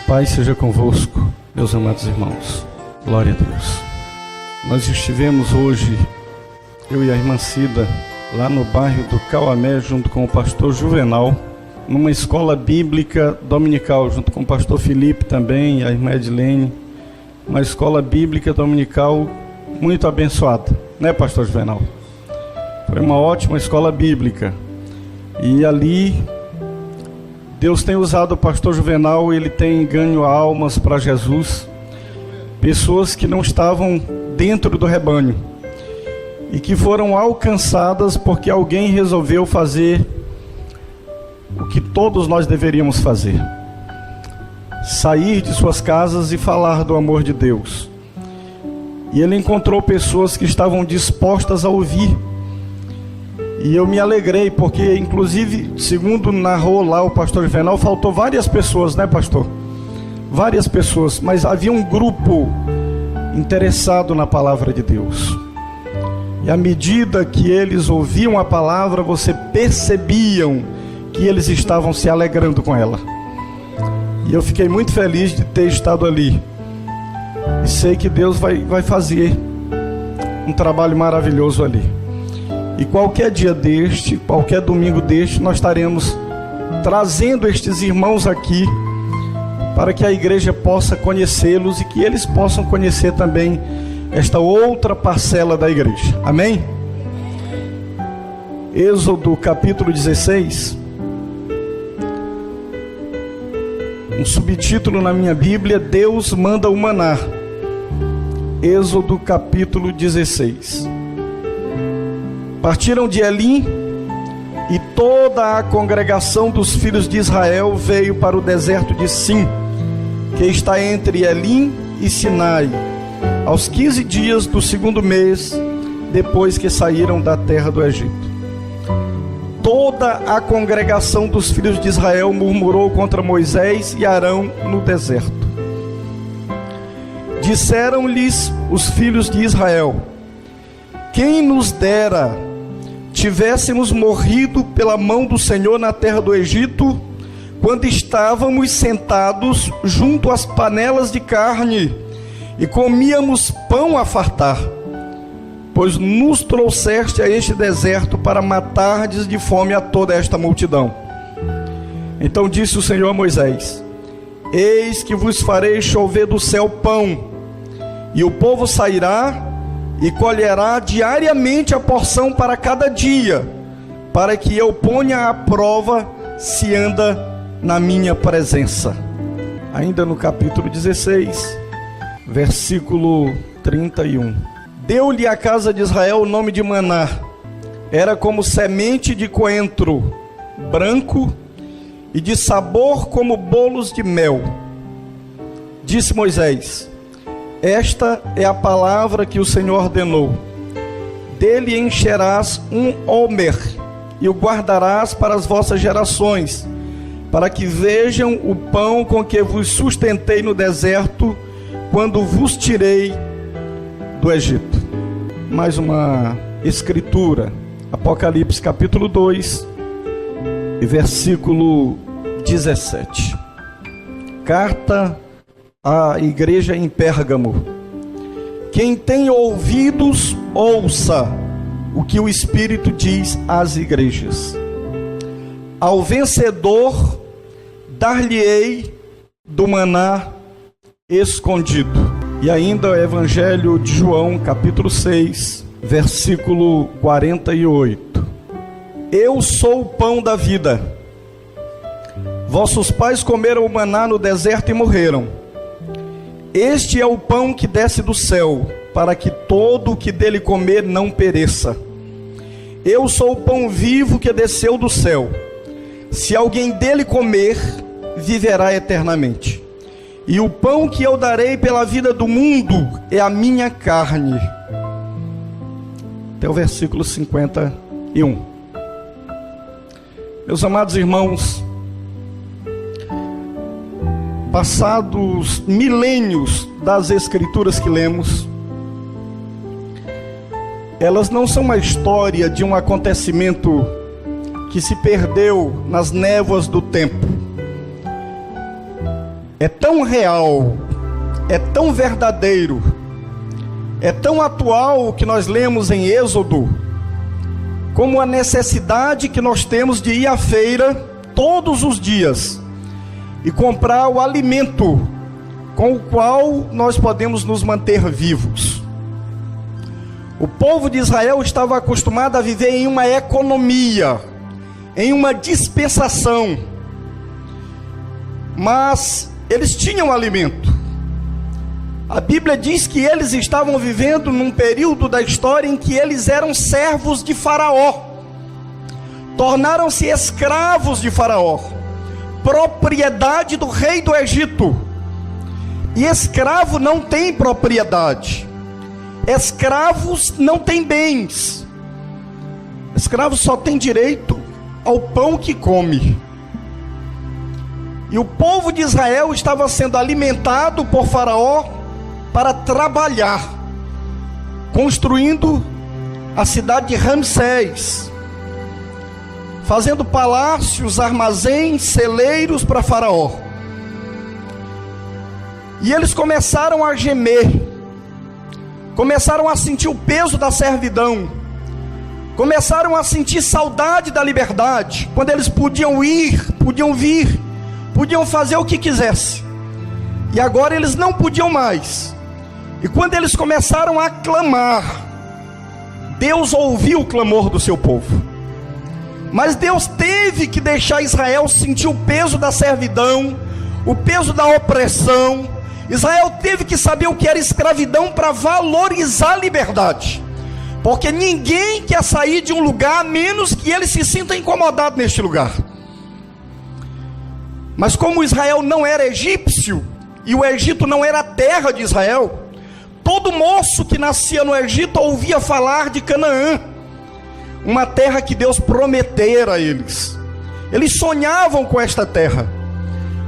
Pai seja convosco, meus amados irmãos. Glória a Deus. Nós estivemos hoje, eu e a irmã Cida, lá no bairro do Cauamé, junto com o pastor Juvenal, numa escola bíblica dominical, junto com o pastor Felipe também, a irmã Edilene. Uma escola bíblica dominical muito abençoada, né, pastor Juvenal? Foi uma ótima escola bíblica. E ali Deus tem usado o pastor Juvenal, ele tem ganho almas para Jesus, pessoas que não estavam dentro do rebanho e que foram alcançadas porque alguém resolveu fazer o que todos nós deveríamos fazer: sair de suas casas e falar do amor de Deus. E ele encontrou pessoas que estavam dispostas a ouvir. E eu me alegrei, porque inclusive, segundo narrou lá o pastor Juvenal, faltou várias pessoas, né, pastor? Várias pessoas, mas havia um grupo interessado na palavra de Deus. E à medida que eles ouviam a palavra, você percebiam que eles estavam se alegrando com ela. E eu fiquei muito feliz de ter estado ali. E sei que Deus vai fazer um trabalho maravilhoso ali. E qualquer dia deste, qualquer domingo deste, nós estaremos trazendo estes irmãos aqui para que a igreja possa conhecê-los e que eles possam conhecer também esta outra parcela da igreja. Amém? Êxodo capítulo 16. Um subtítulo na minha Bíblia: Deus manda o maná. Êxodo capítulo 16. Partiram de Elim, e toda a congregação dos filhos de Israel veio para o deserto de Sim, que está entre Elim e Sinai, aos 15 dias do segundo mês, depois que saíram da terra do Egito. Toda a congregação dos filhos de Israel murmurou contra Moisés e Arão no deserto. Disseram-lhes os filhos de Israel: quem nos dera tivéssemos morrido pela mão do Senhor na terra do Egito, quando estávamos sentados junto às panelas de carne e comíamos pão a fartar, pois nos trouxeste a este deserto para matardes de fome a toda esta multidão. Então disse o Senhor a Moisés: eis que vos farei chover do céu pão, e o povo sairá e colherá diariamente a porção para cada dia, para que eu ponha à prova se anda na minha presença. Ainda no capítulo 16, versículo 31. Deu-lhe a casa de Israel o nome de maná. Era como semente de coentro branco e de sabor como bolos de mel. Disse Moisés: esta é a palavra que o Senhor ordenou: dele encherás um homer e o guardarás para as vossas gerações, para que vejam o pão com que vos sustentei no deserto, quando vos tirei do Egito. Mais uma escritura, Apocalipse capítulo 2 e versículo 17. Carta à igreja em Pérgamo. Quem tem ouvidos, ouça o que o Espírito diz às igrejas. Ao vencedor dar-lhe-ei do maná escondido. E ainda o Evangelho de João, capítulo 6, versículo 48. Eu sou o pão da vida. Vossos pais comeram o maná no deserto e morreram. Este é o pão que desce do céu, para que todo o que dele comer não pereça. Eu sou o pão vivo que desceu do céu. Se alguém dele comer, viverá eternamente. E o pão que eu darei pela vida do mundo é a minha carne. Até o versículo 51. Meus amados irmãos, passados milênios das escrituras que lemos, elas não são uma história de um acontecimento que se perdeu nas névoas do tempo. é tão real, é tão verdadeiro, é tão atual o que nós lemos em Êxodo, como a necessidade que nós temos de ir à feira todos os dias e comprar o alimento com o qual nós podemos nos manter vivos. O povo de Israel estava acostumado a viver em uma economia, em uma dispensação, mas eles tinham alimento. A Bíblia diz que eles estavam vivendo num período da história em que eles eram servos de Faraó, tornaram-se escravos de Faraó, propriedade do rei do Egito. E escravo não tem propriedade, escravos não têm bens, escravo só tem direito ao pão que come. E o povo de Israel estava sendo alimentado por Faraó para trabalhar, construindo a cidade de Ramsés, fazendo palácios, armazéns, celeiros para Faraó. E eles começaram a gemer, começaram a sentir o peso da servidão, começaram a sentir saudade da liberdade, quando eles podiam ir, podiam vir, podiam fazer o que quisesse. E agora eles não podiam mais. E quando eles começaram a clamar, Deus ouviu o clamor do seu povo. Mas Deus teve que deixar Israel sentir o peso da servidão, o peso da opressão. Israel teve que saber o que era escravidão para valorizar a liberdade, porque ninguém quer sair de um lugar a menos que ele se sinta incomodado neste lugar. Mas como Israel não era egípcio, e o Egito não era a terra de Israel, todo moço que nascia no Egito ouvia falar de Canaã, uma terra que Deus prometera a eles. Eles sonhavam com esta terra.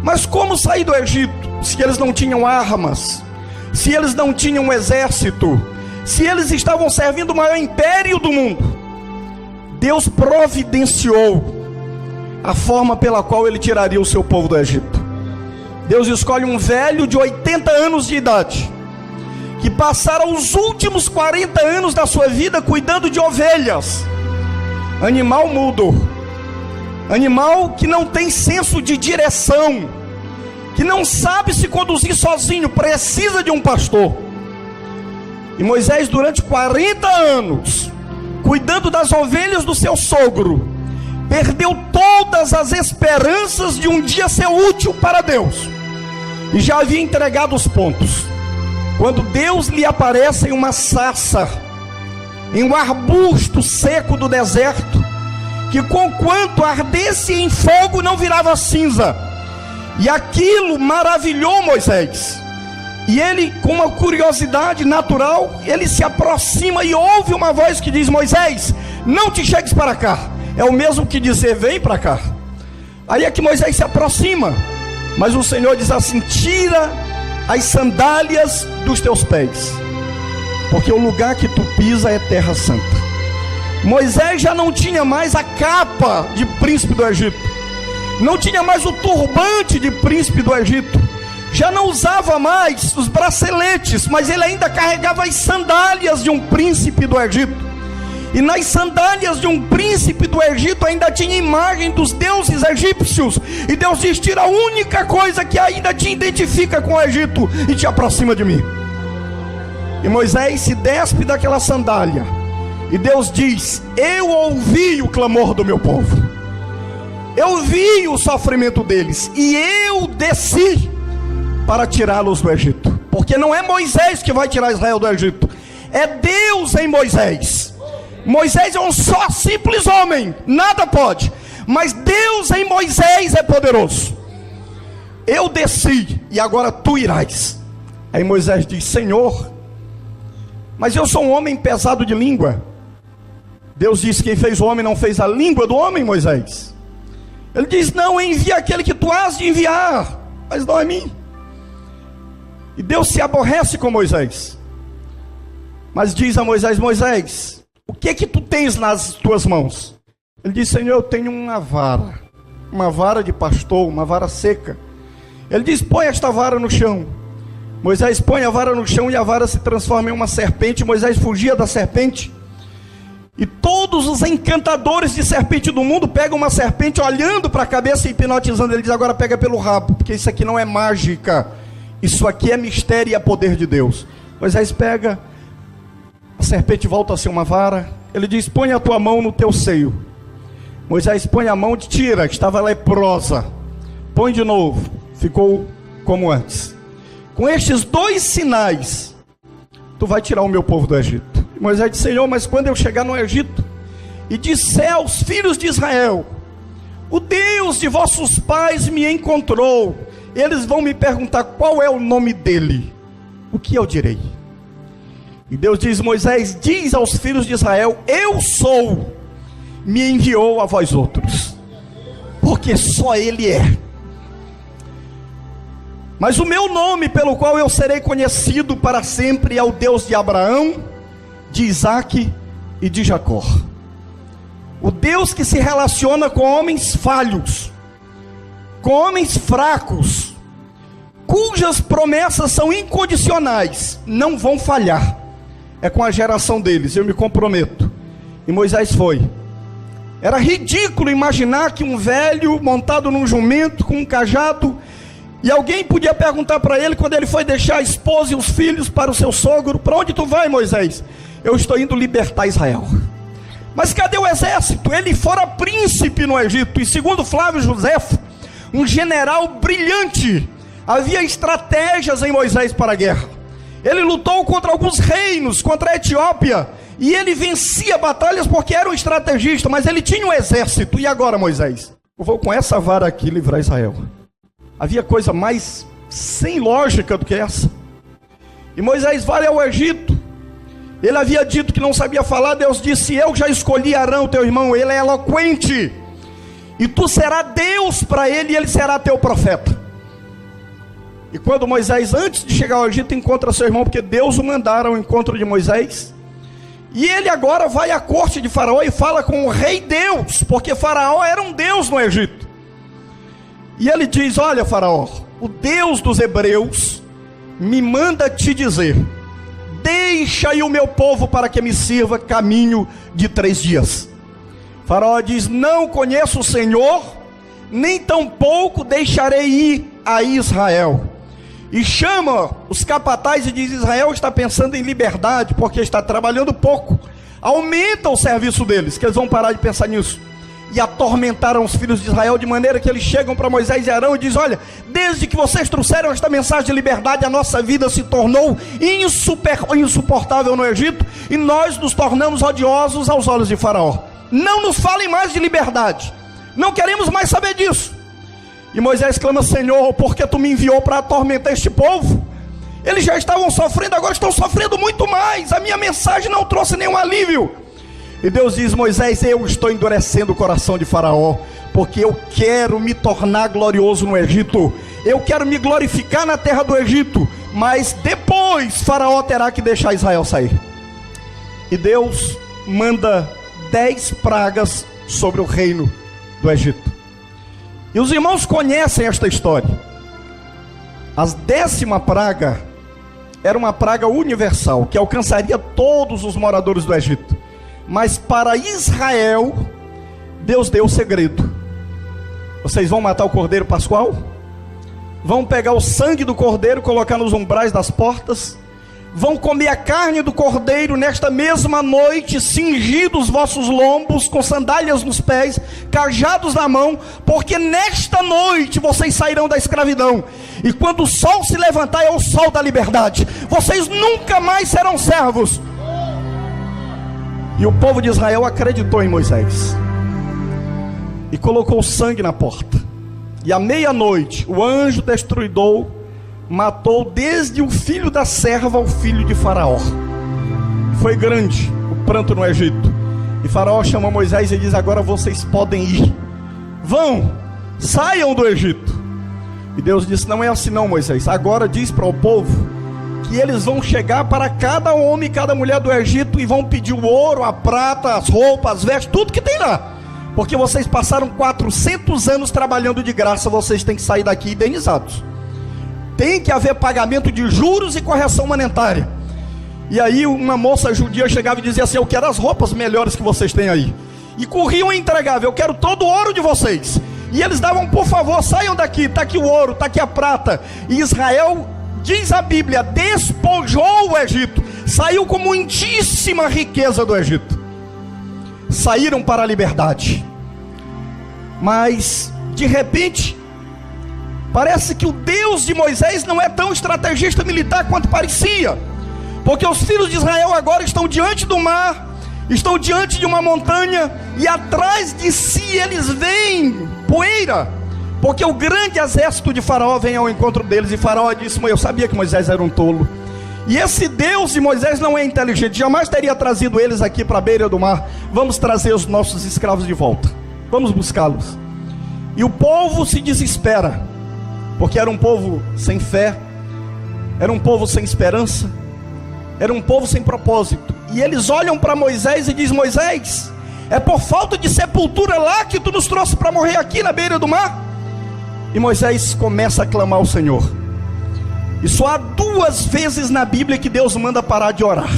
Mas como sair do Egito, se eles não tinham armas, se eles não tinham um exército, se eles estavam servindo o maior império do mundo? Deus providenciou a forma pela qual ele tiraria o seu povo do Egito. Deus escolhe um velho de 80 anos de idade, que passara os últimos 40 anos da sua vida cuidando de ovelhas, animal mudo, animal que não tem senso de direção, que não sabe se conduzir sozinho, precisa de um pastor. E Moisés, durante 40 anos, cuidando das ovelhas do seu sogro, perdeu todas as esperanças de um dia ser útil para Deus, e já havia entregado os pontos, quando Deus lhe aparece em uma sarça, em um arbusto seco do deserto, que conquanto ardesse em fogo não virava cinza. E aquilo maravilhou Moisés, e ele, com uma curiosidade natural, ele se aproxima e ouve uma voz que diz: Moisés, não te chegues para cá. É o mesmo que dizer: vem para cá. Aí é que Moisés se aproxima, mas o Senhor diz assim: tira as sandálias dos teus pés, porque o lugar que tu pisa é terra santa. Moisés já não tinha mais a capa de príncipe do Egito, não tinha mais o turbante de príncipe do Egito, já não usava mais os braceletes, mas ele ainda carregava as sandálias de um príncipe do Egito. E nas sandálias de um príncipe do Egito ainda tinha imagem dos deuses egípcios. E Deus diz: tira a única coisa que ainda te identifica com o Egito e te aproxima de mim. E Moisés se despe daquela sandália, e Deus diz: eu ouvi o clamor do meu povo, eu vi o sofrimento deles, e eu desci para tirá-los do Egito. Porque não é Moisés que vai tirar Israel do Egito, é Deus em Moisés. Moisés é um só simples homem, nada pode, mas Deus em Moisés é poderoso. Eu desci e agora tu irás. Aí Moisés diz: Senhor, mas eu sou um homem pesado de língua. Deus diz: quem fez o homem não fez a língua do homem, Moisés. Ele diz: não, envia aquele que tu has de enviar, mas não a mim. E Deus se aborrece com Moisés, mas diz a Moisés: Moisés, o que é que tu tens nas tuas mãos? Ele diz: Senhor, eu tenho uma vara de pastor, uma vara seca. Ele diz: põe esta vara no chão. Moisés põe a vara no chão e a vara se transforma em uma serpente. Moisés fugia da serpente. E todos os encantadores de serpente do mundo pegam uma serpente olhando para a cabeça e hipnotizando. Ele diz: agora pega pelo rabo, porque isso aqui não é mágica. Isso aqui é mistério e é poder de Deus. Moisés pega, a serpente volta a ser uma vara. Ele diz: põe a tua mão no teu seio. Moisés põe a mão, tira, estava leprosa. Põe de novo, ficou como antes. Com estes 2 sinais, tu vai tirar o meu povo do Egito. E Moisés disse: Senhor, mas quando eu chegar no Egito e disser aos filhos de Israel: o Deus de vossos pais me encontrou, eles vão me perguntar qual é o nome dele, o que eu direi? E Deus diz: Moisés, diz aos filhos de Israel: eu sou, me enviou a vós outros, porque só ele é. Mas o meu nome pelo qual eu serei conhecido para sempre é o Deus de Abraão, de Isaque e de Jacó. O Deus que se relaciona com homens falhos, com homens fracos, cujas promessas são incondicionais, não vão falhar. É com a geração deles, eu me comprometo. E Moisés foi. Era ridículo imaginar que um velho montado num jumento com um cajado, e alguém podia perguntar para ele, quando ele foi deixar a esposa e os filhos para o seu sogro: para onde tu vai, Moisés? Eu estou indo libertar Israel. Mas cadê o exército? Ele fora príncipe no Egito. E segundo Flávio Josefo, um general brilhante, havia estratégias em Moisés para a guerra. Ele lutou contra alguns reinos, contra a Etiópia, e ele vencia batalhas porque era um estrategista, mas ele tinha um exército. E agora, Moisés? Eu vou com essa vara aqui livrar Israel. Havia coisa mais sem lógica do que essa. E Moisés vai ao Egito. Ele havia dito que não sabia falar. Deus disse: eu já escolhi Arão, teu irmão, ele é eloquente, e tu serás Deus para ele, e ele será teu profeta. E quando Moisés, antes de chegar ao Egito, encontra seu irmão, porque Deus o mandara ao encontro de Moisés, e ele agora vai à corte de Faraó e fala com o rei Deus, porque Faraó era um Deus no Egito. E ele diz: olha, Faraó, o Deus dos hebreus me manda te dizer: deixa aí o meu povo para que me sirva caminho de 3 dias. Faraó diz: não conheço o Senhor, nem tampouco deixarei ir a Israel. E chama os capatazes e diz: Israel está pensando em liberdade, porque está trabalhando pouco. Aumenta o serviço deles, que eles vão parar de pensar nisso. E atormentaram os filhos de Israel, de maneira que eles chegam para Moisés e Arão e dizem: olha, desde que vocês trouxeram esta mensagem de liberdade, a nossa vida se tornou insuportável no Egito, e nós nos tornamos odiosos aos olhos de Faraó. Não nos falem mais de liberdade, não queremos mais saber disso. E Moisés clama: Senhor, por que tu me enviou para atormentar este povo? Eles já estavam sofrendo, agora estão sofrendo muito mais. A minha mensagem não trouxe nenhum alívio. E Deus diz: Moisés, eu estou endurecendo o coração de Faraó, porque eu quero me tornar glorioso no Egito, eu quero me glorificar na terra do Egito, mas depois Faraó terá que deixar Israel sair. E Deus manda 10 pragas sobre o reino do Egito. E os irmãos conhecem esta história. A 10ª praga era uma praga universal, que alcançaria todos os moradores do Egito. Mas para Israel, Deus deu o segredo. Vocês vão matar o cordeiro pascual? Vão pegar o sangue do cordeiro, colocar nos umbrais das portas? Vão comer a carne do cordeiro nesta mesma noite, cingidos os vossos lombos, com sandálias nos pés, cajados na mão, porque nesta noite vocês sairão da escravidão, e quando o sol se levantar é o sol da liberdade. Vocês nunca mais serão servos. E o povo de Israel acreditou em Moisés e colocou sangue na porta. E à meia-noite o anjo destruidor matou desde o filho da serva ao filho de Faraó. Foi grande o pranto no Egito. E Faraó chama Moisés e diz: agora vocês podem ir, vão, saiam do Egito. E Deus disse: não é assim não, Moisés. Agora diz para o povo que eles vão chegar para cada homem e cada mulher do Egito e vão pedir o ouro, a prata, as roupas, as vestes, tudo que tem lá, porque vocês passaram 400 anos trabalhando de graça. Vocês têm que sair daqui indenizados. tem que haver pagamento de juros e correção monetária. E aí uma moça judia chegava e dizia assim: eu quero as roupas melhores que vocês têm aí. E corriam e entregavam: eu quero todo o ouro de vocês. E eles davam: por favor, saiam daqui, está aqui o ouro, está aqui a prata. E Israel, diz a Bíblia, despojou o Egito, saiu com muitíssima riqueza do Egito. Saíram para a liberdade. Mas de repente parece que o Deus de Moisés não é tão estrategista militar quanto parecia, porque os filhos de Israel agora estão diante do mar, estão diante de uma montanha, e atrás de si eles veem poeira, porque o grande exército de Faraó vem ao encontro deles. E Faraó disse: eu sabia que Moisés era um tolo, e esse Deus de Moisés não é inteligente, jamais teria trazido eles aqui para a beira do mar. Vamos trazer os nossos escravos de volta, vamos buscá-los. E o povo se desespera, porque era um povo sem fé, era um povo sem esperança, era um povo sem propósito. E eles olham para Moisés e dizem: Moisés, é por falta de sepultura lá que tu nos trouxe para morrer aqui na beira do mar? E Moisés começa a clamar ao Senhor. E só há 2 vezes na Bíblia que Deus manda parar de orar.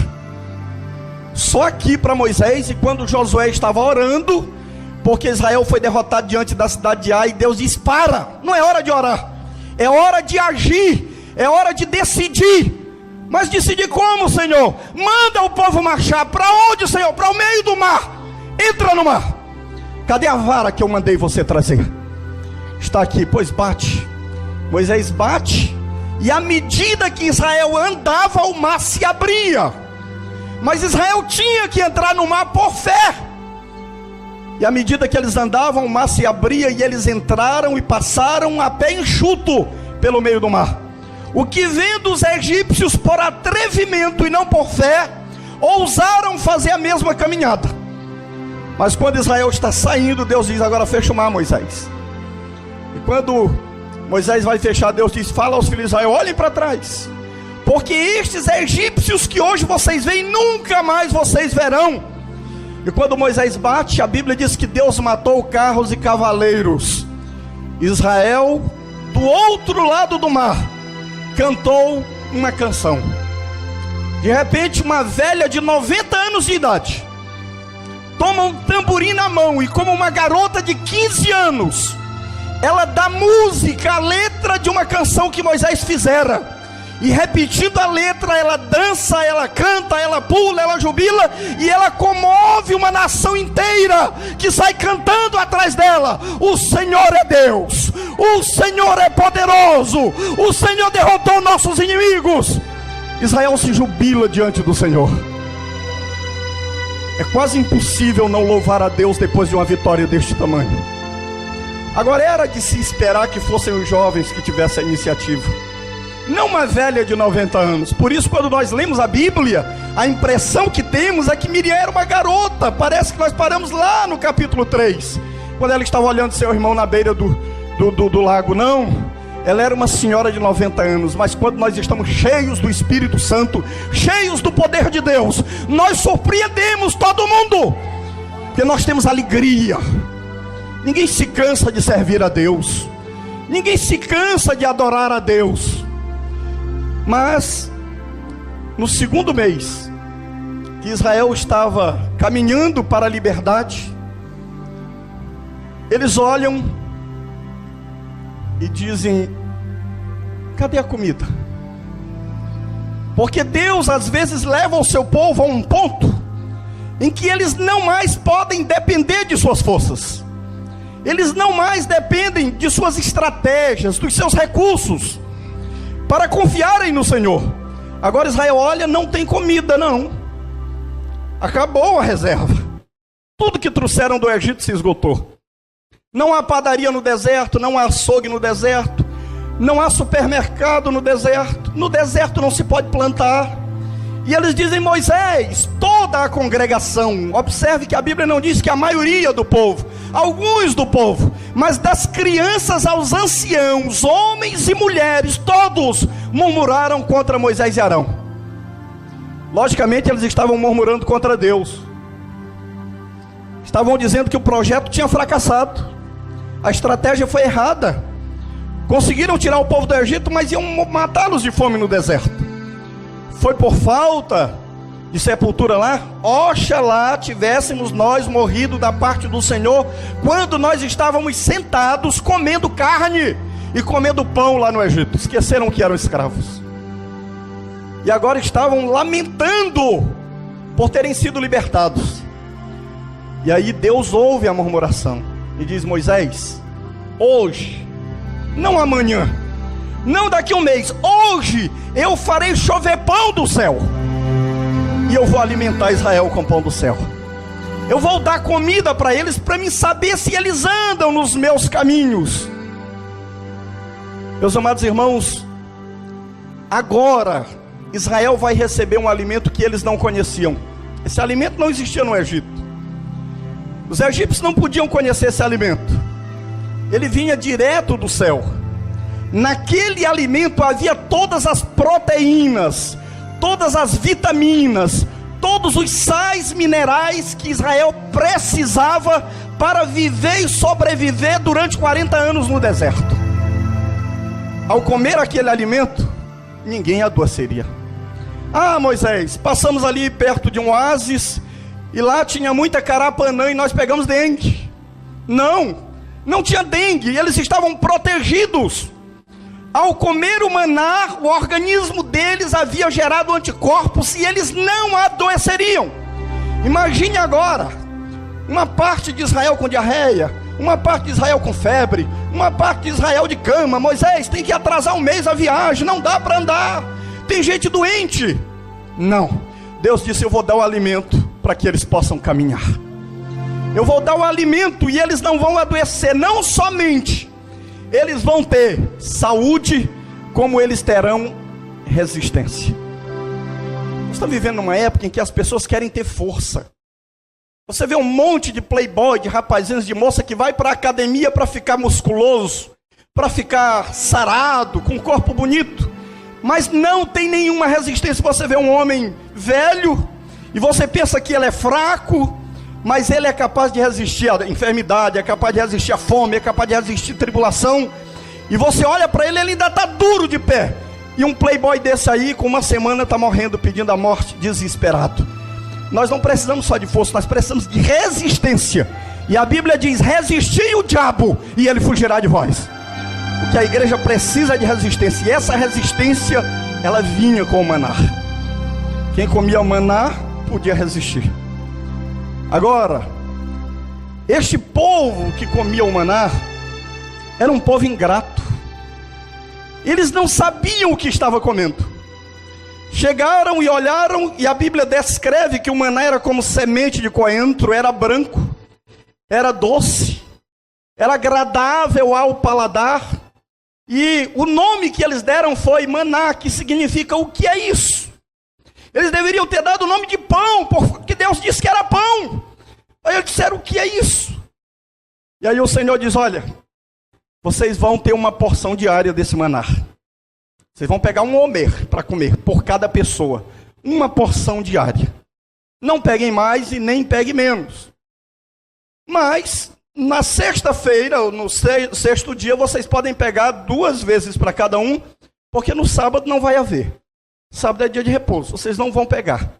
Só aqui para Moisés, e quando Josué estava orando, porque Israel foi derrotado diante da cidade de Ai, e Deus diz: para, não é hora de orar, é hora de agir, é hora de decidir. Mas decidir como, Senhor? Manda o povo marchar. Para onde, Senhor? Para o meio do mar. Entra no mar. Cadê a vara que eu mandei você trazer? Está aqui. Pois bate. Moisés bate, e à medida que Israel andava, o mar se abria. Mas Israel tinha que entrar no mar por fé. E à medida que eles andavam, o mar se abria, e eles entraram e passaram a pé enxuto pelo meio do mar. O que vendo os egípcios por atrevimento e não por fé, ousaram fazer a mesma caminhada. Mas quando Israel está saindo, Deus diz: agora fecha o mar, Moisés. E quando Moisés vai fechar, Deus diz: fala aos filhos de Israel: olhem para trás, porque estes egípcios que hoje vocês veem, nunca mais vocês verão. E quando Moisés bate, a Bíblia diz que Deus matou carros e cavaleiros. Israel, do outro lado do mar, cantou uma canção. De repente, uma velha de 90 anos de idade toma um tamborim na mão, e como uma garota de 15 anos, ela dá música, a letra de uma canção que Moisés fizera. E repetindo a letra, ela dança, ela canta, ela pula, ela jubila, e ela comove uma nação inteira que sai cantando atrás dela: o Senhor é Deus, o Senhor é poderoso, o Senhor derrotou nossos inimigos. Israel se jubila diante do Senhor. É quase impossível não louvar a Deus depois de uma vitória deste tamanho. Agora era de se esperar que fossem os jovens que tivessem a iniciativa, não uma velha de 90 anos. Por isso, quando nós lemos a Bíblia, a impressão que temos é que Miriam era uma garota. Parece que nós paramos lá no capítulo 3, quando ela estava olhando seu irmão na beira do lago. Não, ela era uma senhora de 90 anos. Mas quando nós estamos cheios do Espírito Santo, cheios do poder de Deus, nós surpreendemos todo mundo, porque nós temos alegria. Ninguém se cansa de servir a Deus, ninguém se cansa de adorar a Deus. Mas no segundo mês que Israel estava caminhando para a liberdade, eles olham e dizem: cadê a comida? Porque Deus às vezes leva o seu povo a um ponto em que eles não mais podem depender de suas forças, eles não mais dependem de suas estratégias, dos seus recursos, para confiarem no Senhor. Agora Israel olha: não tem comida, não, acabou a reserva, tudo que trouxeram do Egito se esgotou. Não há padaria no deserto, não há açougue no deserto, não há supermercado no deserto não se pode plantar. E eles dizem: Moisés, toda a congregação, observe que a Bíblia não diz que a maioria do povo, alguns do povo, mas das crianças aos anciãos, homens e mulheres, todos murmuraram contra Moisés e Arão. Logicamente eles estavam murmurando contra Deus, estavam dizendo que o projeto tinha fracassado, a estratégia foi errada. Conseguiram tirar o povo do Egito, mas iam matá-los de fome no deserto. Foi por falta de sepultura lá? Oxalá tivéssemos nós morrido da parte do Senhor, quando nós estávamos sentados comendo carne e comendo pão lá no Egito. Esqueceram que eram escravos. E agora estavam lamentando por terem sido libertados. E aí Deus ouve a murmuração e diz: Moisés, hoje, não amanhã, não daqui a um mês, hoje eu farei chover pão do céu, e eu vou alimentar Israel com pão do céu. Eu vou dar comida para eles, para mim saber se eles andam nos meus caminhos. Meus amados irmãos, agora Israel vai receber um alimento que eles não conheciam. Esse alimento não existia no Egito. Os egípcios não podiam conhecer esse alimento. Ele vinha direto do céu. Naquele alimento havia todas as proteínas, todas as vitaminas, todos os sais minerais que Israel precisava para viver e sobreviver durante 40 anos no deserto. Ao comer aquele alimento, ninguém adoeceria. Ah, Moisés, passamos ali perto de um oásis e lá tinha muita carapanã e nós pegamos dengue. Não tinha dengue, eles estavam protegidos. Ao comer o maná, o organismo deles havia gerado anticorpos e eles não adoeceriam. Imagine agora, uma parte de Israel com diarreia, uma parte de Israel com febre, uma parte de Israel de cama. Moisés, tem que atrasar um mês a viagem, não dá para andar, tem gente doente. Não, Deus disse: eu vou dar o alimento para que eles possam caminhar. Eu vou dar o alimento e eles não vão adoecer. Não somente eles vão ter saúde, como eles terão resistência. Nós estamos vivendo numa época em que as pessoas querem ter força. Você vê um monte de playboy, de rapazinhos, de moça que vai para a academia para ficar musculoso, para ficar sarado, com um corpo bonito, mas não tem nenhuma resistência. Você vê um homem velho e você pensa que ele é fraco, mas ele é capaz de resistir à enfermidade, é capaz de resistir à fome, é capaz de resistir à tribulação. E você olha para ele, ele ainda está duro de pé. E um playboy desse aí, com uma semana, está morrendo, pedindo a morte, desesperado. Nós não precisamos só de força, nós precisamos de resistência. E a Bíblia diz: resistir o diabo e ele fugirá de vós. Porque a igreja precisa de resistência, e essa resistência, ela vinha com o maná. Quem comia o maná, podia resistir. Agora, este povo que comia o maná, era um povo ingrato. Eles não sabiam o que estava comendo. Chegaram e olharam, e a Bíblia descreve que o maná era como semente de coentro, era branco, era doce, era agradável ao paladar. E o nome que eles deram foi maná, que significa: o que é isso? Eles deveriam ter dado o nome de pão, porque Deus disse que era pão. Aí eles disseram: o que é isso? E aí o Senhor diz: olha, vocês vão ter uma porção diária desse maná. Vocês vão pegar um homer para comer, por cada pessoa. Uma porção diária. Não peguem mais e nem peguem menos. Mas, na sexta-feira, ou no sexto dia, vocês podem pegar 2 vezes para cada um, porque no sábado não vai haver. Sábado é dia de repouso, vocês não vão pegar.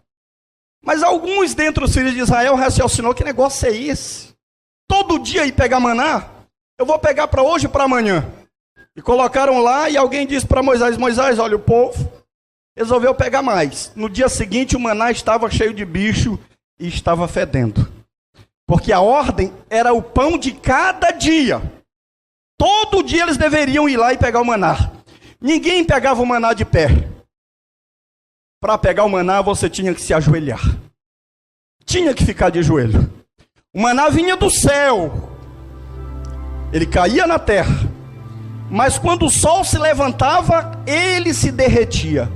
Mas alguns dentre os filhos de Israel raciocinou: que negócio é esse? Todo dia ir pegar maná? Eu vou pegar para hoje e para amanhã. E colocaram lá, e alguém disse para Moisés: Moisés, olha, o povo resolveu pegar mais. No dia seguinte o maná estava cheio de bicho e estava fedendo. Porque a ordem era o pão de cada dia. Todo dia eles deveriam ir lá e pegar o maná. Ninguém pegava o maná de pé. Para pegar o maná você tinha que se ajoelhar. Tinha que ficar de joelho. O maná vinha do céu. Ele caía na terra. Mas quando o sol se levantava, ele se derretia.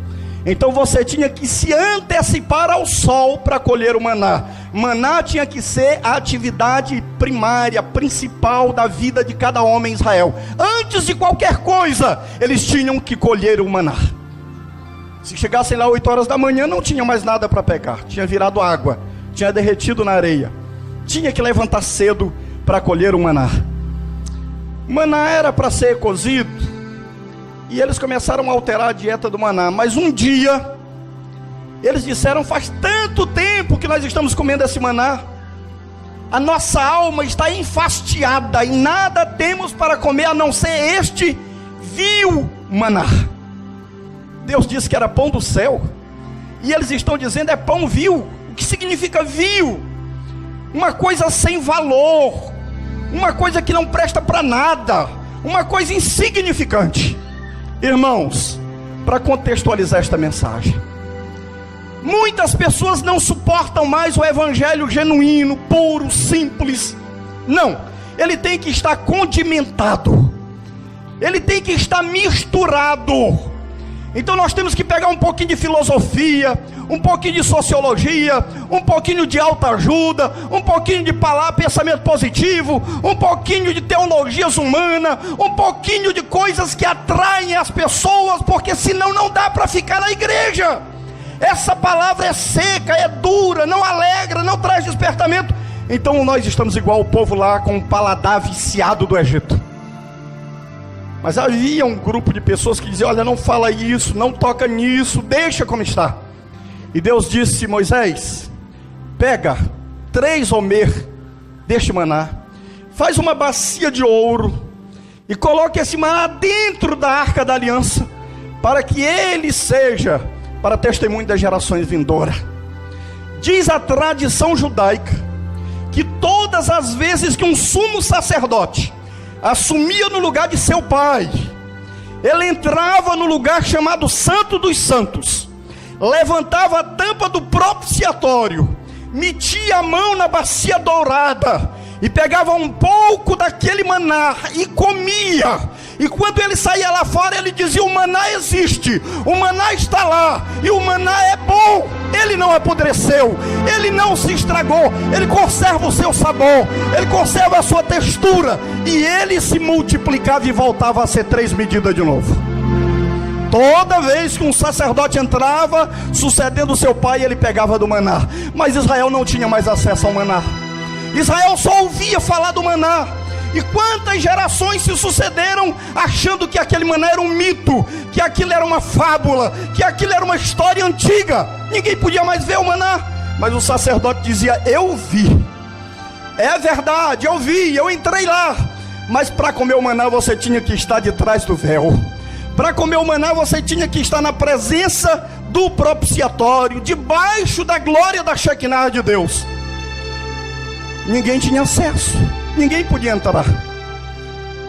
Então você tinha que se antecipar ao sol para colher o maná. Maná tinha que ser a atividade primária, principal da vida de cada homem em Israel. Antes de qualquer coisa, eles tinham que colher o maná. Se chegassem lá 8 horas da manhã, não tinha mais nada para pegar. Tinha virado água, tinha derretido na areia. Tinha que levantar cedo para colher o maná. O maná era para ser cozido, E eles começaram a alterar a dieta do maná. Mas um dia, eles disseram: faz tanto tempo que nós estamos comendo esse maná, a nossa alma está enfastiada e nada temos para comer a não ser este vil maná. Deus disse que era pão do céu, e eles estão dizendo é pão vil. O que significa vil? Uma coisa sem valor, uma coisa que não presta para nada, uma coisa insignificante. Irmãos, para contextualizar esta mensagem, muitas pessoas não suportam mais o evangelho genuíno, puro, simples. Não, ele tem que estar condimentado, ele tem que estar misturado. Então nós temos que pegar um pouquinho de filosofia, um pouquinho de sociologia, um pouquinho de autoajuda, um pouquinho de pensamento positivo, um pouquinho de teologias humanas, um pouquinho de coisas que atraem as pessoas, porque senão não dá para ficar na igreja. Essa palavra é seca, é dura, não alegra, não traz despertamento. Então nós estamos igual o povo lá, com o paladar viciado do Egito. Mas havia um grupo de pessoas que diziam: olha, não fala isso, não toca nisso, deixa como está. E Deus disse: Moisés, pega 3 homer deste maná, faz uma bacia de ouro e coloque esse maná dentro da arca da aliança, para que ele seja para testemunho das gerações vindouras. Diz a tradição judaica que todas as vezes que um sumo sacerdote assumia no lugar de seu pai, ele entrava no lugar chamado Santo dos Santos, levantava a tampa do propiciatório, metia a mão na bacia dourada e pegava um pouco daquele maná e comia. E quando ele saía lá fora, ele dizia: o maná existe, o maná está lá, e o maná é bom, ele não apodreceu, ele não se estragou, ele conserva o seu sabor, ele conserva a sua textura, e ele se multiplicava e voltava a ser 3 medidas de novo. Toda vez que um sacerdote entrava, sucedendo o seu pai, ele pegava do maná. Mas Israel não tinha mais acesso ao maná. Israel só ouvia falar do maná. E quantas gerações se sucederam achando que aquele maná era um mito, que aquilo era uma fábula, que aquilo era uma história antiga. Ninguém podia mais ver o maná. Mas o sacerdote dizia: eu vi, é verdade, eu vi, eu entrei lá. Mas para comer o maná você tinha que estar de trás do véu. Para comer o maná você tinha que estar na presença do propiciatório, debaixo da glória da Shekinah de Deus. Ninguém tinha acesso, ninguém podia entrar.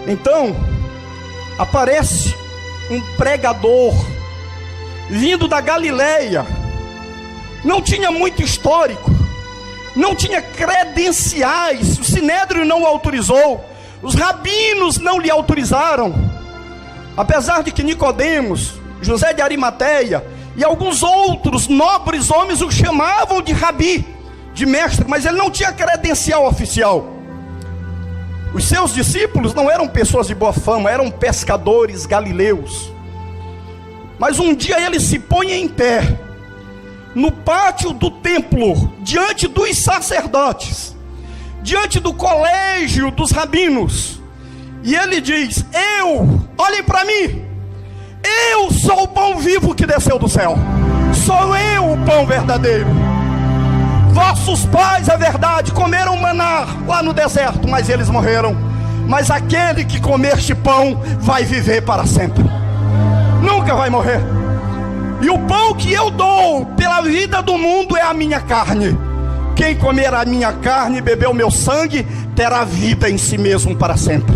Então aparece um pregador vindo da Galileia. Não tinha muito histórico, não tinha credenciais, o Sinédrio não o autorizou, os rabinos não lhe autorizaram. Apesar de que Nicodemos, José de Arimateia e alguns outros nobres homens o chamavam de rabi, de mestre, mas ele não tinha credencial oficial. Os seus discípulos não eram pessoas de boa fama, eram pescadores galileus. Mas um dia ele se põe em pé no pátio do templo, diante dos sacerdotes, diante do colégio dos rabinos, e ele diz: olhem para mim, eu sou o pão vivo que desceu do céu, sou eu o pão verdadeiro. Vossos pais, é verdade, comeram maná lá no deserto, mas eles morreram. Mas aquele que comer este pão vai viver para sempre, nunca vai morrer. E o pão que eu dou pela vida do mundo é a minha carne. Quem comer a minha carne e beber o meu sangue terá vida em si mesmo para sempre.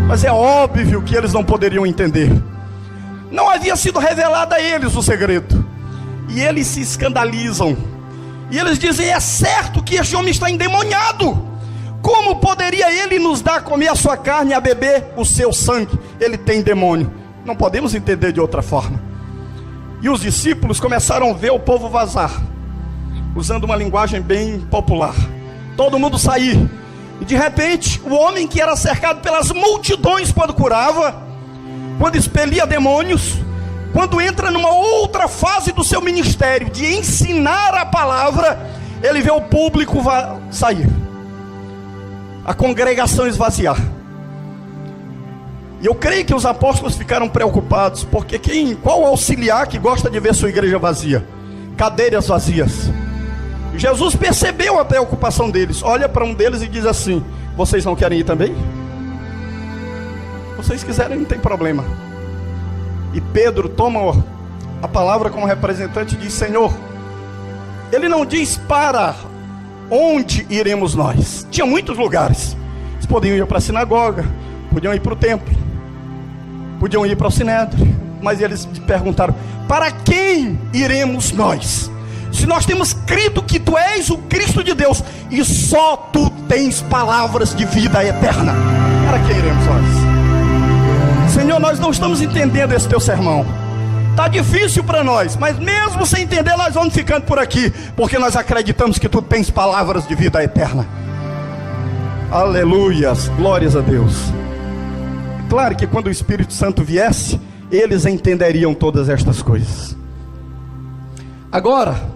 Mas é óbvio que eles não poderiam entender. Não havia sido revelado a eles o segredo. E eles se escandalizam. E eles dizem: é certo que este homem está endemoniado. Como poderia ele nos dar a comer a sua carne e a beber o seu sangue? Ele tem demônio. Não podemos entender de outra forma. E os discípulos começaram a ver o povo vazar, usando uma linguagem bem popular. Todo mundo sair. E de repente, o homem que era cercado pelas multidões quando curava, quando expelia demônios, quando entra numa outra fase do seu ministério, de ensinar a palavra, ele vê o público sair, a congregação esvaziar. E eu creio que os apóstolos ficaram preocupados, porque qual auxiliar que gosta de ver sua igreja vazia? Cadeiras vazias. E Jesus percebeu a preocupação deles, olha para um deles e diz assim: vocês não querem ir também? Vocês quiserem, não tem problema. E Pedro toma a palavra como representante e diz: Senhor, ele não diz para onde iremos nós. Tinha muitos lugares. Eles podiam ir para a sinagoga, podiam ir para o templo, podiam ir para o sinédrio, mas eles perguntaram: para quem iremos nós? Se nós temos crido que tu és o Cristo de Deus e só tu tens palavras de vida eterna, para quem iremos nós? Senhor, nós não estamos entendendo esse teu sermão. Está difícil para nós, mas mesmo sem entender, nós vamos ficando por aqui, porque nós acreditamos que tu tens palavras de vida eterna. Aleluias, glórias a Deus. Claro que quando o Espírito Santo viesse, eles entenderiam todas estas coisas. Agora,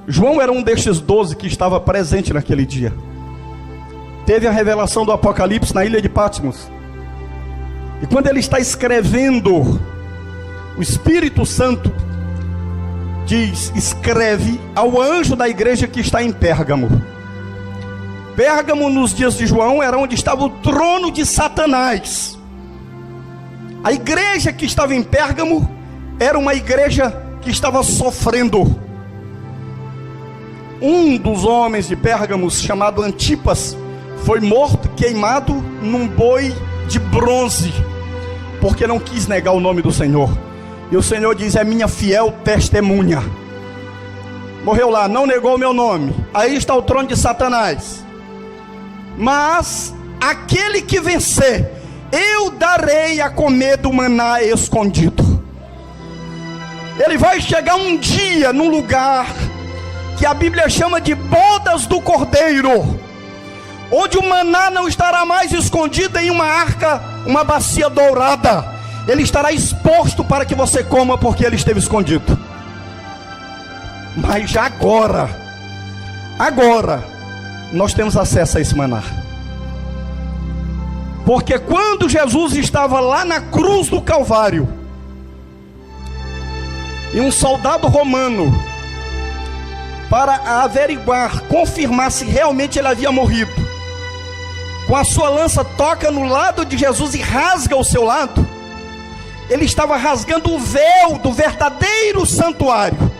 João era um destes 12 que estava presente naquele dia. Teve a revelação do Apocalipse na ilha de Patmos. E quando ele está escrevendo, o Espírito Santo diz: escreve ao anjo da igreja que está em Pérgamo. Pérgamo, nos dias de João, era onde estava o trono de Satanás. A igreja que estava em Pérgamo era uma igreja que estava sofrendo. Um dos homens de Pérgamo, chamado Antipas, foi morto, queimado num boi de bronze, porque não quis negar o nome do Senhor. E o Senhor diz: é minha fiel testemunha. Morreu lá, não negou o meu nome. Aí está o trono de Satanás. Mas aquele que vencer, eu darei a comer do maná escondido. Ele vai chegar um dia num lugar que a Bíblia chama de bodas do Cordeiro, onde o maná não estará mais escondido em uma arca, uma bacia dourada. Ele estará exposto para que você coma, porque ele esteve escondido. Mas agora nós temos acesso a esse maná, porque quando Jesus estava lá na cruz do Calvário, e um soldado romano, para averiguar, confirmar se realmente ele havia morrido, com a sua lança toca no lado de Jesus e rasga o seu lado. Ele estava rasgando o véu do verdadeiro santuário.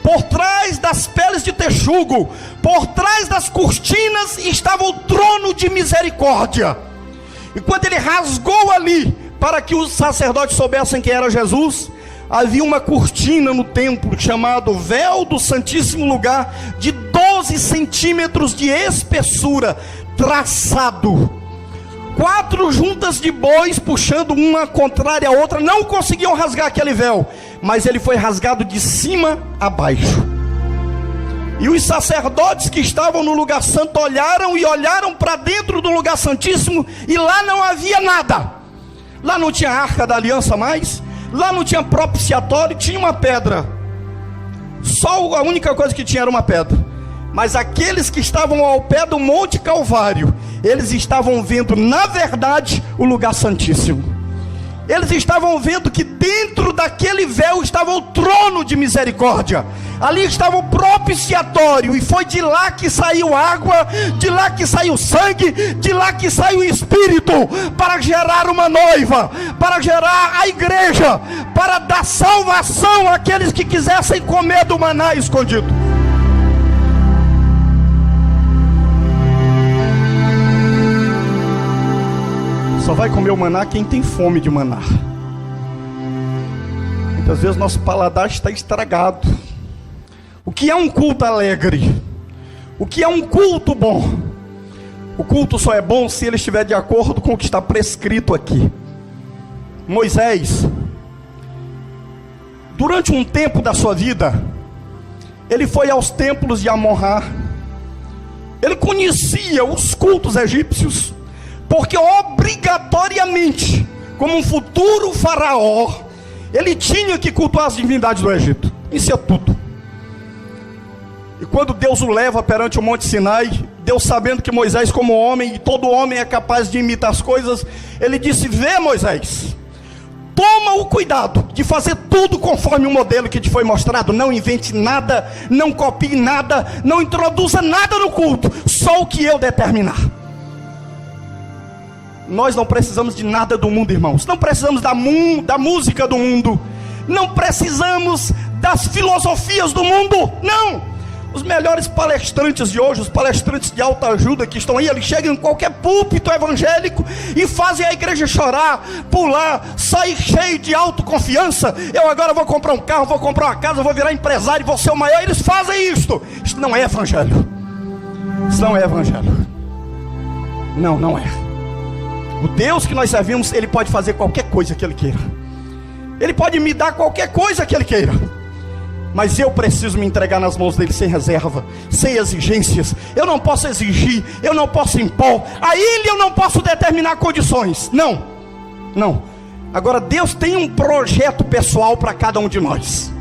Por trás das peles de texugo, por trás das cortinas, estava o trono de misericórdia. E quando ele rasgou ali, para que os sacerdotes soubessem quem era Jesus, havia uma cortina no templo, chamado véu do Santíssimo Lugar, de 12 centímetros de espessura, traçado. 4 juntas de bois, puxando uma contrária à outra, não conseguiam rasgar aquele véu, mas ele foi rasgado de cima a baixo. E os sacerdotes que estavam no lugar santo olharam para dentro do lugar santíssimo, e lá não havia nada. Lá não tinha arca da aliança mais, lá não tinha propiciatório, tinha uma pedra. Só a única coisa que tinha era uma pedra. Mas aqueles que estavam ao pé do Monte Calvário, eles estavam vendo, na verdade, o lugar santíssimo. Eles estavam vendo que dentro daquele véu estava o trono de misericórdia. Ali estava o propiciatório, e foi de lá que saiu água, de lá que saiu sangue, de lá que saiu o Espírito, para gerar uma noiva, para gerar a igreja, para dar salvação àqueles que quisessem comer do maná escondido. Só vai comer o maná quem tem fome de maná. Muitas vezes nosso paladar está estragado. O que é um culto alegre? O que é um culto bom? O culto só é bom se ele estiver de acordo com o que está prescrito aqui. Moisés, durante um tempo da sua vida, ele foi aos templos de Amon-Ra. Ele conhecia os cultos egípcios, porque obrigatoriamente, como um futuro faraó, ele tinha que cultuar as divindades do Egito. Isso é tudo. E quando Deus o leva perante o Monte Sinai, Deus, sabendo que Moisés, como homem, e todo homem é capaz de imitar as coisas, ele disse: vê, Moisés, toma o cuidado de fazer tudo conforme o modelo que te foi mostrado. Não invente nada, não copie nada, não introduza nada no culto, só o que eu determinar. Nós não precisamos de nada do mundo, irmãos. Não precisamos da música do mundo. Não precisamos das filosofias do mundo. Não. Os melhores palestrantes de hoje, os palestrantes de alta ajuda que estão aí, eles chegam em qualquer púlpito evangélico e fazem a igreja chorar, pular, sair cheio de autoconfiança. Eu agora vou comprar um carro, vou comprar uma casa, vou virar empresário, vou ser o maior. Eles fazem isto. Isto não é evangelho. Isso não é evangelho. Não, não é. O Deus que nós servimos, Ele pode fazer qualquer coisa que Ele queira. Ele pode me dar qualquer coisa que Ele queira. Mas eu preciso me entregar nas mãos dEle sem reserva, sem exigências. Eu não posso exigir, eu não posso impor. A Ele eu não posso determinar condições. Não, não. Agora Deus tem um projeto pessoal para cada um de nós.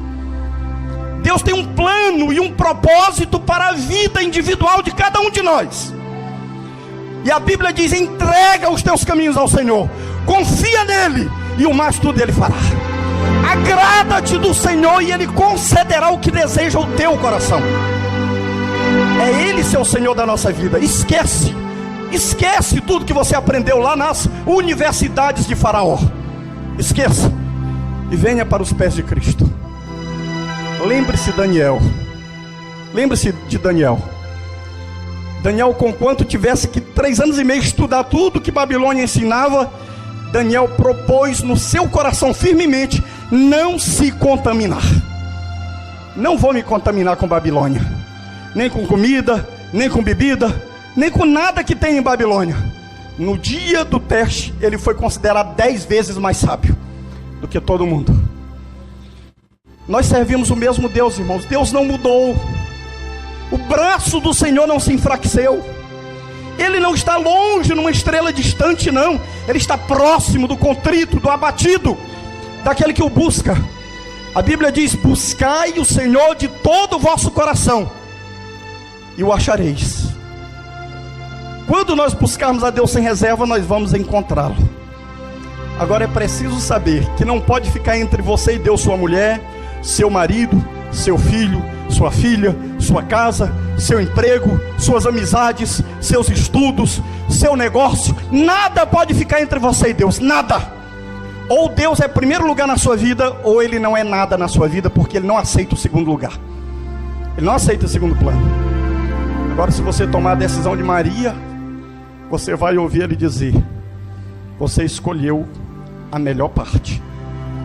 Deus tem um plano e um propósito para a vida individual de cada um de nós. E a Bíblia diz: entrega os teus caminhos ao Senhor, confia nele, e o mais tudo Ele fará. Agrada-te do Senhor, e Ele concederá o que deseja o teu coração. É Ele ser o Senhor da nossa vida. Esquece tudo que você aprendeu lá nas universidades de Faraó. Esqueça e venha para os pés de Cristo. Lembre-se de Daniel. Daniel, conquanto tivesse que 3 anos e meio estudar tudo que Babilônia ensinava, Daniel propôs no seu coração firmemente não se contaminar. Não vou me contaminar com Babilônia, nem com comida, nem com bebida, nem com nada que tem em Babilônia. No dia do teste, ele foi considerado 10 vezes mais sábio do que todo mundo. Nós servimos o mesmo Deus, irmãos. Deus não mudou. O braço do Senhor não se enfraqueceu. Ele não está longe, numa estrela distante, não. Ele está próximo do contrito, do abatido, daquele que o busca. A Bíblia diz: buscai o Senhor de todo o vosso coração, e o achareis. Quando nós buscarmos a Deus sem reserva, nós vamos encontrá-lo. Agora é preciso saber que não pode ficar entre você e Deus sua mulher, seu marido, seu filho, sua filha, sua casa, seu emprego, suas amizades, seus estudos, seu negócio. Nada pode ficar entre você e Deus, nada. Ou Deus é primeiro lugar na sua vida, ou Ele não é nada na sua vida, porque Ele não aceita o segundo lugar. Ele não aceita o segundo plano. Agora, se você tomar a decisão de Maria, você vai ouvir Ele dizer: você escolheu a melhor parte,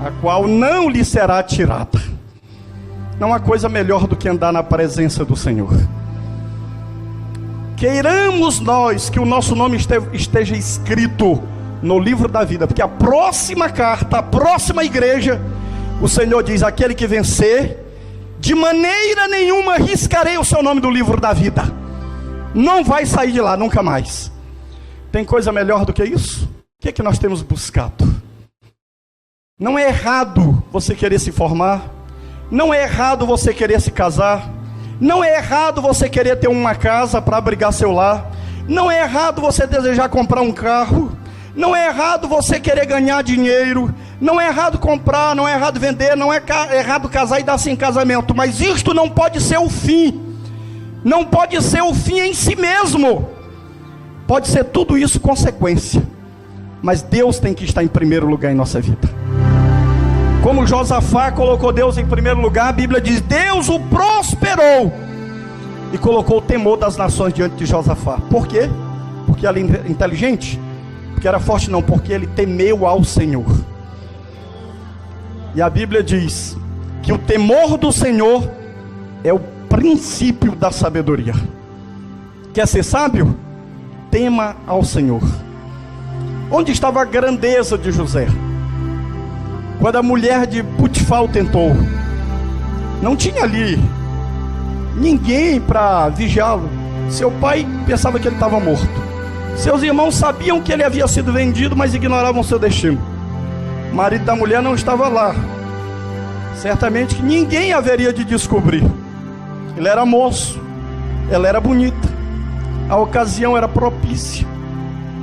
a qual não lhe será tirada. Não há coisa melhor do que andar na presença do Senhor. Queiramos nós que o nosso nome esteja escrito no livro da vida, porque a próxima carta, a próxima igreja, o Senhor diz: aquele que vencer, de maneira nenhuma riscarei o seu nome do livro da vida. Não vai sair de lá nunca mais. Tem coisa melhor do que isso? O que é que nós temos buscado? Não é errado você querer se formar. Não é errado você querer se casar. Não é errado você querer ter uma casa para abrigar seu lar. Não é errado você desejar comprar um carro. Não é errado você querer ganhar dinheiro. Não é errado comprar, não é errado vender, não é errado casar e dar-se em casamento. Mas isto não pode ser o fim. Não pode ser o fim em si mesmo. Pode ser tudo isso consequência. Mas Deus tem que estar em primeiro lugar em nossa vida. Como Josafá colocou Deus em primeiro lugar, a Bíblia diz: Deus o prosperou e colocou o temor das nações diante de Josafá. Por quê? Porque ele era inteligente? Porque era forte? Não, porque ele temeu ao Senhor. E a Bíblia diz que o temor do Senhor é o princípio da sabedoria. Quer ser sábio? Tema ao Senhor. Onde estava a grandeza de José? Quando a mulher de Potifar o tentou, não tinha ali ninguém para vigiá-lo. Seu pai pensava que ele estava morto. Seus irmãos sabiam que ele havia sido vendido, mas ignoravam seu destino. O marido da mulher não estava lá. Certamente que ninguém haveria de descobrir. Ele era moço, ela era bonita. A ocasião era propícia,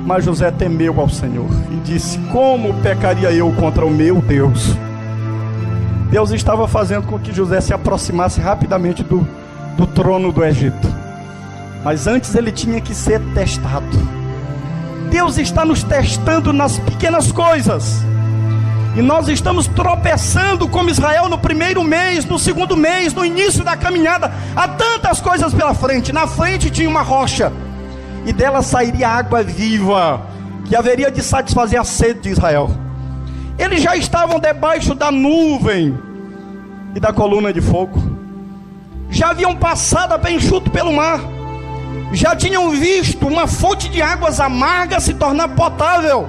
mas José temeu ao Senhor e disse: como pecaria eu contra o meu Deus? Deus estava fazendo com que José se aproximasse rapidamente do trono do Egito, mas antes ele tinha que ser testado. Deus está nos testando nas pequenas coisas, e nós estamos tropeçando como Israel no primeiro mês, no segundo mês, no início da caminhada. Há tantas coisas pela frente. Na frente tinha uma rocha, e dela sairia água viva, que haveria de satisfazer a sede de Israel. Eles já estavam debaixo da nuvem e da coluna de fogo, já haviam passado a pé enxuto pelo mar, já tinham visto uma fonte de águas amargas se tornar potável,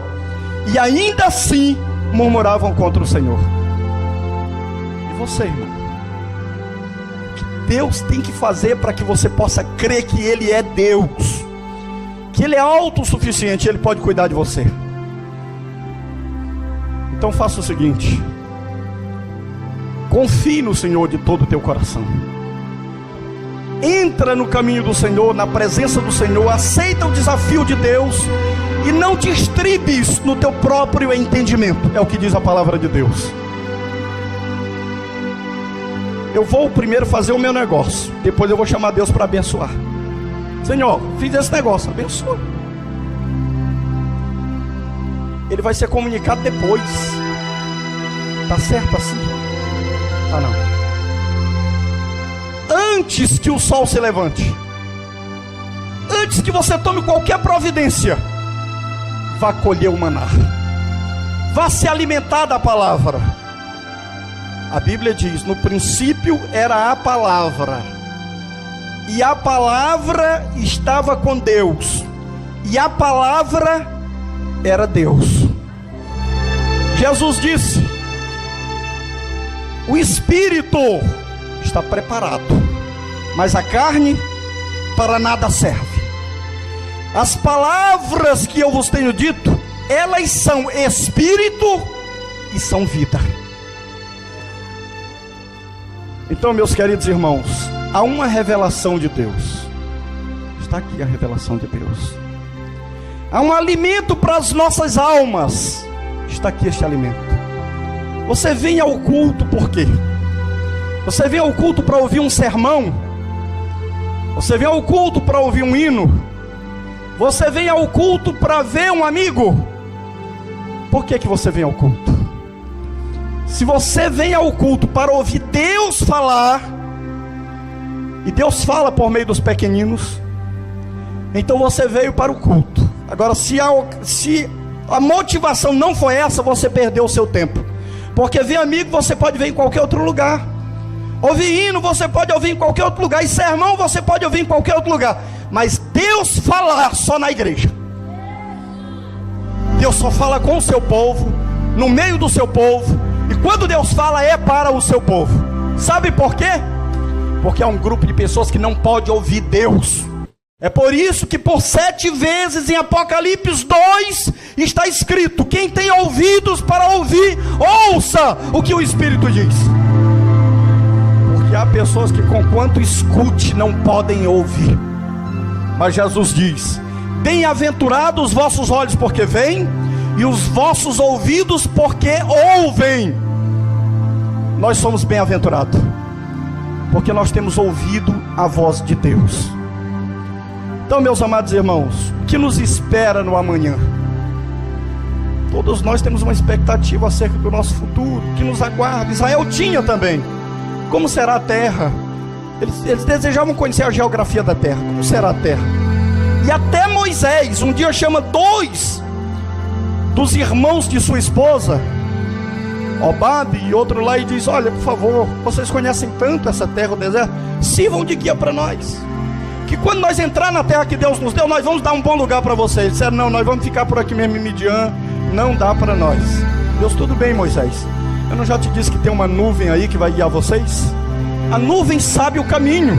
e ainda assim murmuravam contra o Senhor. E você, irmão? O que Deus tem que fazer para que você possa crer que Ele é Deus, que Ele é autossuficiente, Ele pode cuidar de você? Então faça o seguinte: confie no Senhor de todo o teu coração. Entra no caminho do Senhor, na presença do Senhor, aceita o desafio de Deus e não te estribes no teu próprio entendimento. É o que diz a palavra de Deus. Eu vou primeiro fazer o meu negócio, depois eu vou chamar Deus para abençoar. Senhor, fiz esse negócio, abençoa. Ele vai ser comunicado depois. Tá certo assim? Tá não. Antes que o sol se levante, antes que você tome qualquer providência, vá colher o maná, vá se alimentar da palavra. A Bíblia diz: no princípio era a palavra, e a palavra estava com Deus, e a palavra era Deus. Jesus disse: o Espírito está preparado, mas a carne para nada serve. As palavras que eu vos tenho dito, elas são Espírito e são vida. Então, meus queridos irmãos, há uma revelação de Deus. Está aqui a revelação de Deus. Há um alimento para as nossas almas. Está aqui este alimento. Você vem ao culto por quê? Você vem ao culto para ouvir um sermão? Você vem ao culto para ouvir um hino? Você vem ao culto para ver um amigo? Por que você vem ao culto? Se você vem ao culto para ouvir Deus falar, e Deus fala por meio dos pequeninos, então você veio para o culto. Agora, se a motivação não foi essa, você perdeu o seu tempo. Porque ver amigo você pode ver em qualquer outro lugar, ouvir hino você pode ouvir em qualquer outro lugar, e sermão você pode ouvir em qualquer outro lugar, mas Deus falar só na igreja. Deus só fala com o seu povo, no meio do seu povo, e quando Deus fala é para o seu povo. Sabe por quê? Porque há um grupo de pessoas que não pode ouvir Deus. É por isso que por 7 vezes em Apocalipse 2 está escrito: quem tem ouvidos para ouvir, ouça o que o Espírito diz. Porque há pessoas que conquanto escute não podem ouvir. Mas Jesus diz: bem-aventurados os vossos olhos porque veem, e os vossos ouvidos porque ouvem. Nós somos bem-aventurados porque nós temos ouvido a voz de Deus. Então, meus amados irmãos, o que nos espera no amanhã? Todos nós temos uma expectativa acerca do nosso futuro, que nos aguarda. Israel tinha também. Como será a terra? Eles desejavam conhecer a geografia da terra. Como será a terra? E até Moisés um dia chama 2 dos irmãos de sua esposa, Obabe e outro lá, e diz: olha, por favor, vocês conhecem tanto essa terra, o deserto, sirvam de guia para nós, que quando nós entrar na terra que Deus nos deu, nós vamos dar um bom lugar para vocês. Eles disseram: não, nós vamos ficar por aqui mesmo em Midian, não dá para nós. Deus: tudo bem, Moisés, eu não já te disse que tem uma nuvem aí que vai guiar vocês? A nuvem sabe o caminho.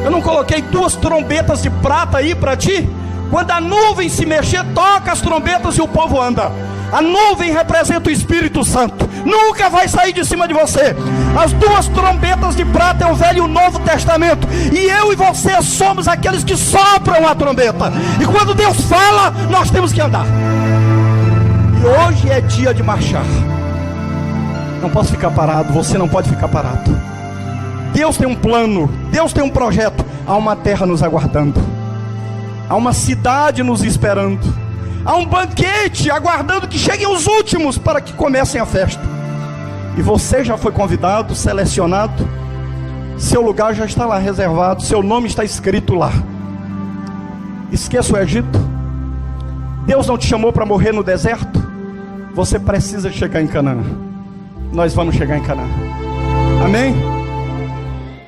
Eu não coloquei 2 trombetas de prata aí para ti? Quando a nuvem se mexer, toca as trombetas e o povo anda. A nuvem representa o Espírito Santo. Nunca vai sair de cima de você. As duas trombetas de prata é o Velho e o Novo Testamento. E eu e você somos aqueles que sopram a trombeta. E quando Deus fala, nós temos que andar. E hoje é dia de marchar. Não posso ficar parado, você não pode ficar parado. Deus tem um plano, Deus tem um projeto. Há uma terra nos aguardando. Há uma cidade nos esperando. Há um banquete aguardando que cheguem os últimos para que comecem a festa. E você já foi convidado, selecionado. Seu lugar já está lá reservado. Seu nome está escrito lá. Esqueça o Egito. Deus não te chamou para morrer no deserto. Você precisa chegar em Canaã. Nós vamos chegar em Canaã. Amém?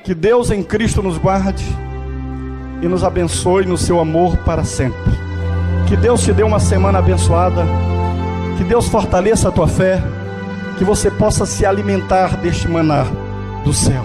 Que Deus em Cristo nos guarde e nos abençoe no seu amor para sempre. Que Deus te dê uma semana abençoada. Que Deus fortaleça a tua fé. Que você possa se alimentar deste maná do céu.